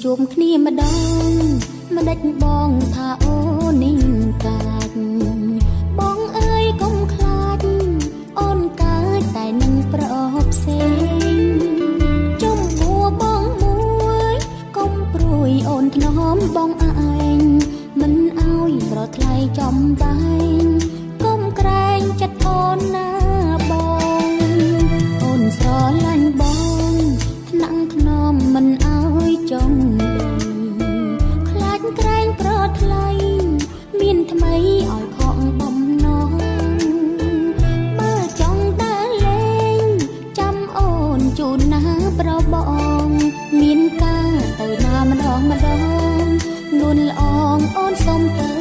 ជួបគ្នាម្ដងម្ដេចបងថាអូននេះកាច់បងអើយកុំខ្លាចអូនកើតតែនឹងប្រផ្សេងចំពោះបងមួយកុំព្រួយអូនថ្នមបងឯងមិនអើយប្រថ្លៃចំបែងកុំក្រែងចិត្តអូនណាបងអូនស្រឡាញ់បងថ្នាំងថ្នមមិនអើយចង់ខ្លាចក្រែងប្រថ្លៃមានថ្មីឲ្យខកបំណងបើចង់ដើរលេងចាំអូនជូនណាប្របងមានការទៅណាម្ដងនួនល្អងអូនសុំទៅ